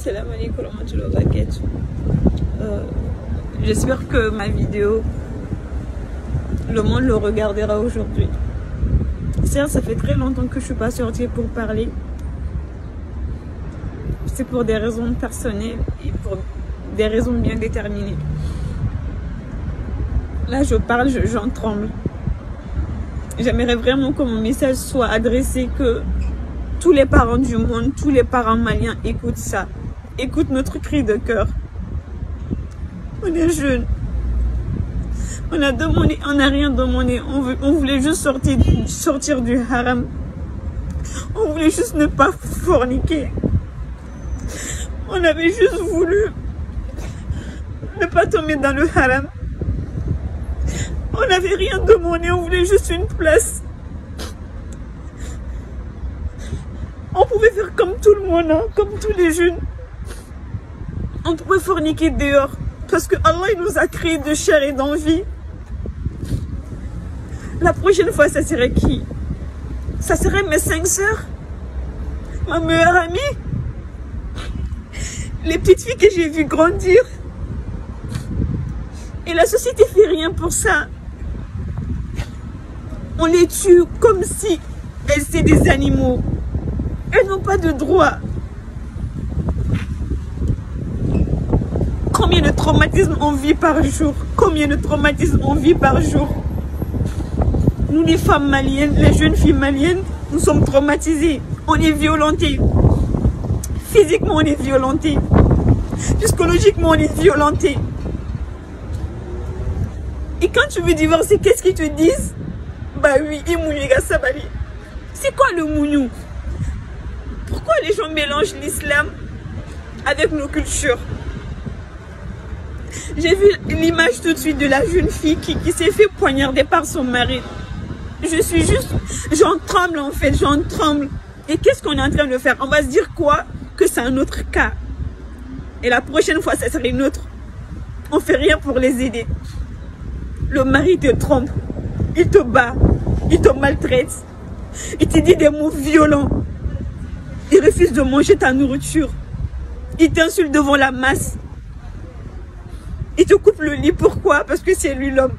Assalamu alaikum wa rahmatullahi wa barakatuh. J'espère que ma vidéo, le monde le regardera aujourd'hui. Certes, ça fait très longtemps que je suis pas sortie pour parler. C'est pour des raisons personnelles et pour des raisons bien déterminées. Là, je parle, j'en tremble. J'aimerais vraiment que mon message soit adressé, que tous les parents du monde, tous les parents maliens écoutent ça. Écoutent notre cri de cœur. On est jeunes. On a demandé, on n'a rien demandé. On voulait juste sortir du haram. On voulait juste ne pas forniquer. On avait juste voulu ne pas tomber dans le haram. On n'avait rien demandé, on voulait juste une place. On pouvait faire comme tout le monde, hein, comme tous les jeunes. On pouvait forniquer dehors. Parce que Allah il nous a créé de chair et d'envie. La prochaine fois, ça serait qui? Ça serait mes 5 sœurs? Ma meilleure amie? Les petites filles que j'ai vues grandir? Et la société fait rien pour ça. On les tue comme si elles étaient des animaux. Elles n'ont pas de droit. Combien de traumatismes on vit par jour? Combien de traumatismes on vit par jour? Nous les femmes maliennes, les jeunes filles maliennes, nous sommes traumatisées. On est violentés. Physiquement on est violentés. Psychologiquement on est violentés. Et quand tu veux divorcer, qu'est-ce qu'ils te disent? Bah oui, c'est quoi le mougnou? Pourquoi les gens mélangent l'islam avec nos cultures? J'ai vu l'image tout de suite de la jeune fille qui s'est fait poignarder par son mari. Je suis juste... J'en tremble en fait, j'en tremble. Et qu'est-ce qu'on est en train de faire? On va se dire quoi? Que c'est un autre cas. Et la prochaine fois, ça serait une autre. On fait rien pour les aider. Le mari te trompe. Il te bat. Il te maltraite. Il te dit des mots violents. Il refuse de manger ta nourriture. Il t'insulte devant la masse. Il te coupe le lit. Pourquoi? Parce que c'est lui l'homme.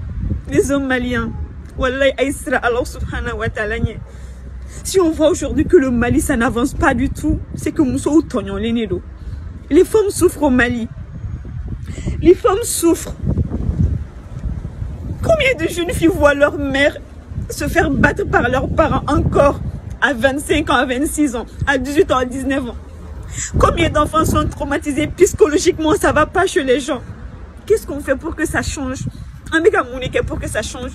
Les hommes maliens. Wallahi aïsra Allah subhanahu wa ta'ala. Si on voit aujourd'hui que le Mali ça n'avance pas du tout, c'est que Moussou Tonyon Lénédo. Les femmes souffrent au Mali. Les femmes souffrent. Combien de jeunes filles voient leur mère se faire battre par leurs parents encore à 25 ans, à 26 ans, à 18 ans, à 19 ans? Combien d'enfants sont traumatisés psychologiquement? Ça va pas chez les gens. Qu'est-ce qu'on fait pour que ça change? Un mec à Mounique pour que ça change.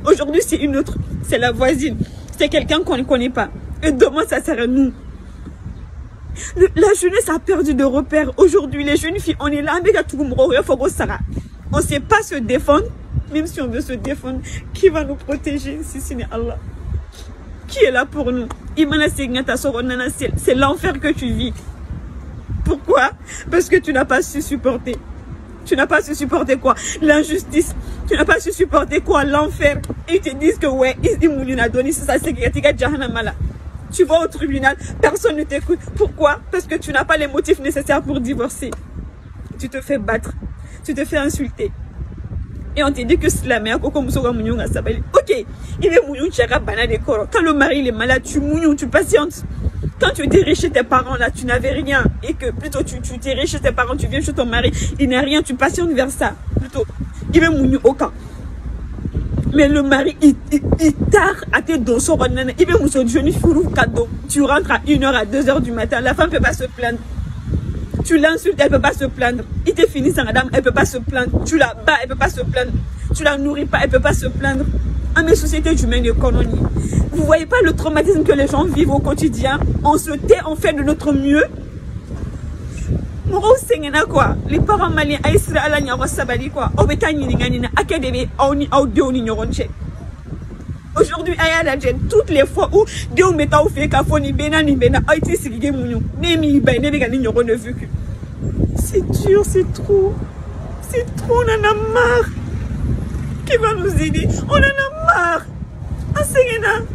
Aujourd'hui, c'est une autre. C'est la voisine. C'est quelqu'un qu'on ne connaît pas. Et demain, ça sera nous. La jeunesse a perdu de repères. Aujourd'hui, les jeunes filles, on est là. On ne sait pas se défendre. Même si on veut se défendre, qui va nous protéger si ce n'est Allah? Qui est là pour nous? C'est l'enfer que tu vis. Pourquoi? Parce que tu n'as pas su supporter. Tu n'as pas su supporter quoi? L'injustice. Tu n'as pas su supporter quoi? L'enfer. Et ils te disent que ouais, tu vas au tribunal, personne ne t'écoute. Pourquoi? Parce que tu n'as pas les motifs nécessaires pour divorcer. Tu te fais battre. Tu te fais insulter. Et on te dit que c'est la mère. Ok, il est mouillon, quand le mari il est malade, tu mouillon, tu patientes. Quand tu étais riche chez tes parents, là, tu n'avais rien. Et que plutôt tu t'es riche chez tes parents, tu viens chez ton mari, il n'a rien, tu patientes vers ça. Plutôt, il est mouillon au camp. Mais le mari, il tard à tes dos, il est mouillon, jeune fou, cadeau. Tu rentres à 1h, à 2h du matin, la femme ne peut pas se plaindre. Tu l'insultes, elle ne peut pas se plaindre. Il te finit sans madame, elle ne peut pas se plaindre. Tu la bats, elle ne peut pas se plaindre. Tu la nourris pas, elle ne peut pas se plaindre. À mes sociétés humaines de colonie. Vous voyez pas le traumatisme que les gens vivent au quotidien? On se tait, on fait de notre mieux. Quoi. Les parents maliens, quoi. Aujourd'hui, toutes les fois où Dieu met au fait qu'à foni benani bena aïti sigé mounou. Nemi ben nemi gani nyoro ne vécu. C'est dur, c'est trop. C'est trop, on en a marre. Qui va nous aider? On en a marre. Enseignez-nous.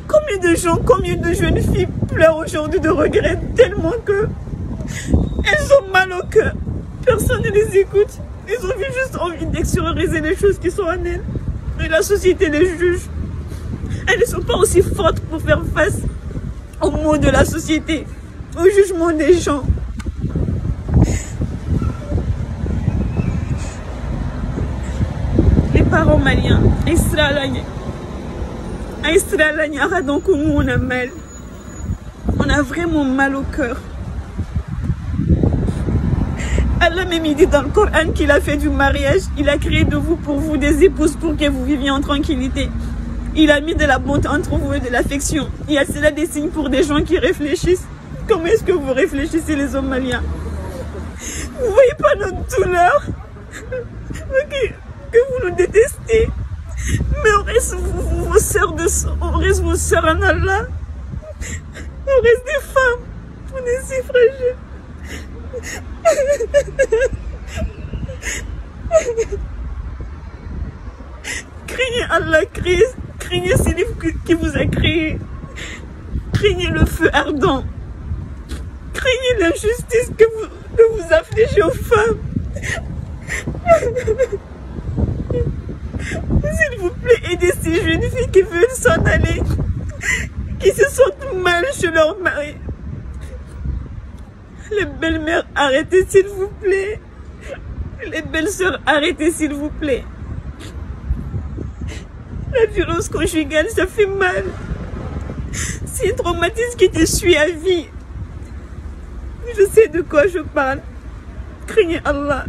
Combien de gens, combien de jeunes filles pleurent aujourd'hui de regret tellement que Elles ont mal au cœur. Personne ne les écoute. Ils ont juste envie d'extérioriser les choses qui sont en elles. Et la société les juge. Elles ne sont pas aussi fortes pour faire face aux maux de la société, au jugement des gens. Les parents maliens, donc nous on a mal. On a vraiment mal au cœur. Allah même dit dans le Coran qu'il a fait du mariage, il a créé de vous pour vous des épouses pour que vous viviez en tranquillité. Il a mis de la bonté entre vous et de l'affection. Il y a cela des signes pour des gens qui réfléchissent. Comment est-ce que vous réfléchissez les hommes maliens? Vous voyez pas notre douleur? Que vous nous détestez. Mais on reste vos sœurs vos sœurs en Allah. On reste des femmes. On est si fragiles. Craignez Allah, craignez celui qui vous a créé. Craignez le feu ardent. Craignez l'injustice que vous affligez aux femmes. S'il vous plaît, aidez ces jeunes filles qui veulent s'en aller, qui se sentent mal chez leur mari. Les belles-mères, arrêtez s'il vous plaît. Les belles-sœurs, arrêtez s'il vous plaît. La violence conjugale, ça fait mal. C'est un traumatisme qui te suit à vie. Je sais de quoi je parle. Craignez Allah.